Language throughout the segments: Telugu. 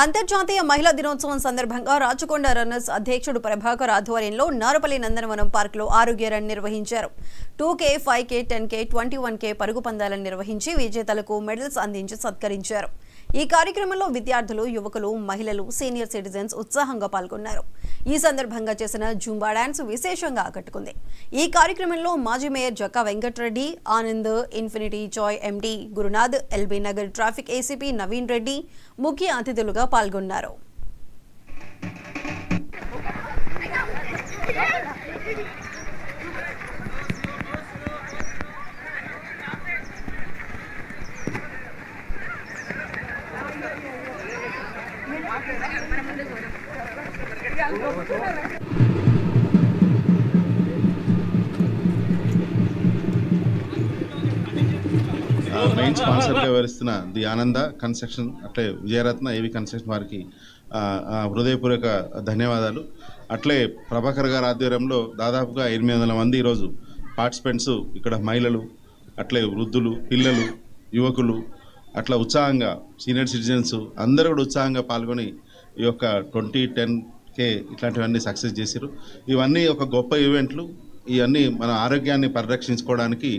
అంతర్జాతీయ మహిళా దినోత్సవం సందర్భంగా రాచకొండ రన్నర్స్ అధ్యక్షుడు ప్రభాకర్ ఆధ్వర్యంలో నారపల్లి నందనవనం పార్కులో ఆరోగ్య రన్ నిర్వహించారు. 2K, 5K, 10K, 21K పరుగు పందాలను నిర్వహించి విజేతలకు మెడల్స్ అందించి సత్కరించారు. ఈ కార్యక్రమంలో విద్యార్థులు, యువకులు, మహిళలు, సీనియర్ సిటిజన్స్ ఉత్సాహంగా పాల్గొన్నారు. ఈ సందర్భంగా చేసిన జూంబా డాన్స్ విశేషంగా ఆకట్టుకుంది. ఈ కార్యక్రమంలో మాజీ mayor Jakka Venkatareddy, Anand, infinity joy MD Gurunath, LB Nagar traffic ACP Naveen Reddy ముఖ్య అతిథులుగా పాల్గొన్నారు. మెయిన్ స్పాన్సర్గా వివరిస్తున్న ది ఆనంద కన్స్ట్రక్షన్ అట్లే విజయరత్న ఏవి కన్స్ట్రక్షన్ వారికి హృదయపూర్వక ధన్యవాదాలు. అట్లే ప్రభాకర్ గారి ఆధ్వర్యంలో దాదాపుగా 800 మంది ఈరోజు పార్టిసిపెంట్స్, ఇక్కడ మహిళలు, అట్లే వృద్ధులు, పిల్లలు, యువకులు అట్లా ఉత్సాహంగా సీనియర్ సిటిజన్స్ అందరూ కూడా ఉత్సాహంగా పాల్గొని ఈ యొక్క 20-10K ఇట్లాంటివన్నీ సక్సెస్ చేశారు. ఇవన్నీ ఒక గొప్ప ఈవెంట్లు. ఇవన్నీ మన ఆరోగ్యాన్ని పరిరక్షించుకోవడానికి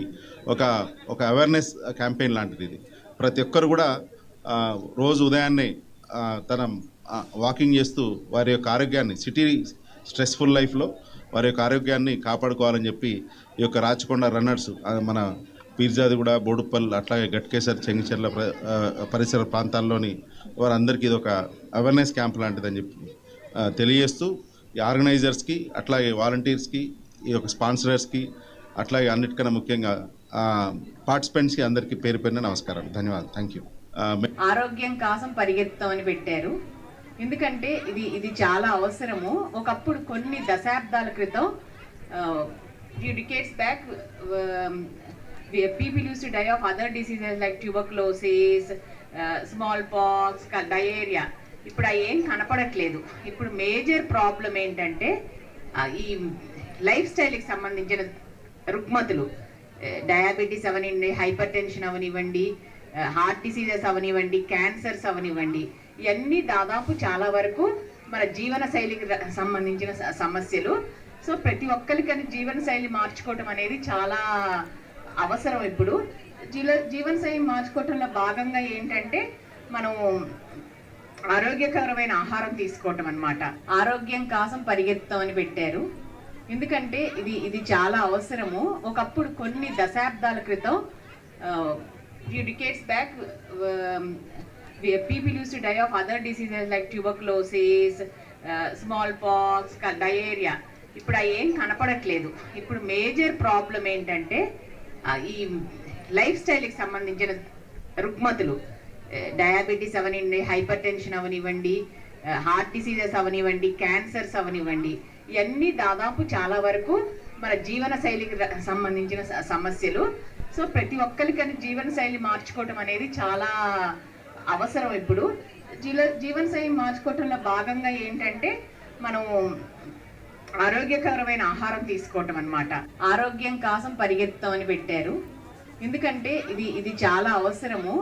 ఒక అవేర్నెస్ క్యాంపెయిన్ లాంటిది ఇది. ప్రతి ఒక్కరు కూడా రోజు ఉదయాన్నే తన వాకింగ్ చేస్తూ వారి యొక్క ఆరోగ్యాన్ని, సిటీ స్ట్రెస్ఫుల్ లైఫ్లో వారి యొక్క ఆరోగ్యాన్ని కాపాడుకోవాలని చెప్పి ఈ యొక్క రాచకొండ రన్నర్స్ మన పీర్జాదిగూడ, బోడుప్పల్, అట్లాగే గట్కేసర్, చెంగిచెర్ల పరిసర ప్రాంతాల్లోని వారందరికీ ఇది ఒక అవేర్నెస్ క్యాంప్ లాంటిదని చెప్పి తెలియజేస్తూ ఈ ఆర్గనైజర్స్కి, అట్లాగే వాలంటీర్స్కి, ఈ యొక్క స్పాన్సరర్స్కి, అట్లాగే అన్నిటికన్నా ముఖ్యంగా పార్టిసిపెంట్స్కి అందరికీ పేరు పేరున నమస్కారాలు, ధన్యవాదాలు. Thank you. ఆరోగ్యం కోసం పరిగెత్తాం అని పెట్టారు. ఎందుకంటే ఇది చాలా అవసరము. ఒకప్పుడు కొన్ని దశాబ్దాల క్రితం, few decades back, people used to die of other diseases like tuberculosis, smallpox, diarrhea. ఇప్పుడు అవి ఏం కనపడట్లేదు. ఇప్పుడు మేజర్ ప్రాబ్లం ఏంటంటే ఈ లైఫ్ స్టైల్కి సంబంధించిన రుగ్మతులు, డయాబెటీస్ అవనివ్వండి, హైపర్ టెన్షన్ అవనివ్వండి, హార్ట్ డిసీజెస్ అవనివ్వండి, క్యాన్సర్స్ అవనివ్వండి, ఇవన్నీ దాదాపు చాలా వరకు మన జీవన శైలికి సంబంధించిన సమస్యలు. సో ప్రతి ఒక్కరికి జీవన శైలి మార్చుకోవటం అనేది చాలా అవసరం. ఇప్పుడు జీవన శైలి మార్చుకోవటంలో భాగంగా ఏంటంటే మనం ఆరోగ్యకరమైన ఆహారం తీసుకోవటం అన్నమాట. ఆరోగ్యం కోసం పరిగెత్తాం అని పెట్టారు. ఎందుకంటే ఇది చాలా అవసరము. ఒకప్పుడు కొన్ని దశాబ్దాల క్రితం, few decades back, people used to die of other diseases like tuberculosis, smallpox, diarrhea. ఇప్పుడు అవి ఏం కనపడట్లేదు. ఇప్పుడు మేజర్ ప్రాబ్లం ఏంటంటే ఈ లైఫ్ స్టైల్కి సంబంధించిన రుగ్మతులు, డయాబెటీస్ అవనివ్వండి, హైపర్ టెన్షన్ అవనివ్వండి, హార్ట్ డిసీజెస్ అవనివ్వండి, క్యాన్సర్స్ అవనివ్వండి, ఇవన్నీ దాదాపు చాలా వరకు మన జీవన శైలికి సంబంధించిన సమస్యలు. సో ప్రతి ఒక్కరికి జీవన శైలి మార్చుకోవటం అనేది చాలా అవసరం. ఇప్పుడు జీవన శైలి మార్చుకోవటంలో భాగంగా ఏంటంటే మనం ఆరోగ్యకరమైన ఆహారం తీసుకోవటం అన్నమాట. ఆరోగ్యం కోసం పరిగెత్తాం అని పెట్టారు. ఎందుకంటే ఇది చాలా అవసరము.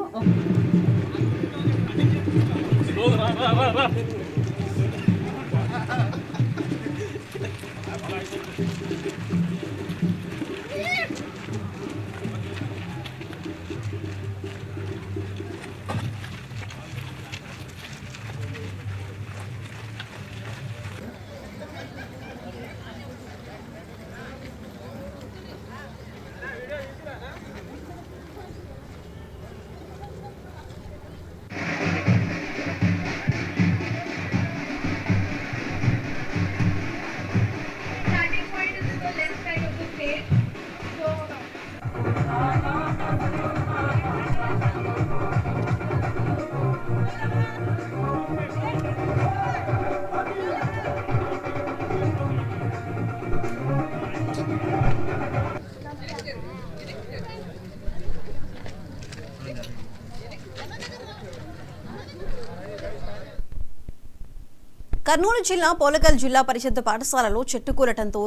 కర్నూలు జిల్లా పోలకల్ జిల్లా పరిషత్ పాఠశాలలో చెట్టు కూలటంతో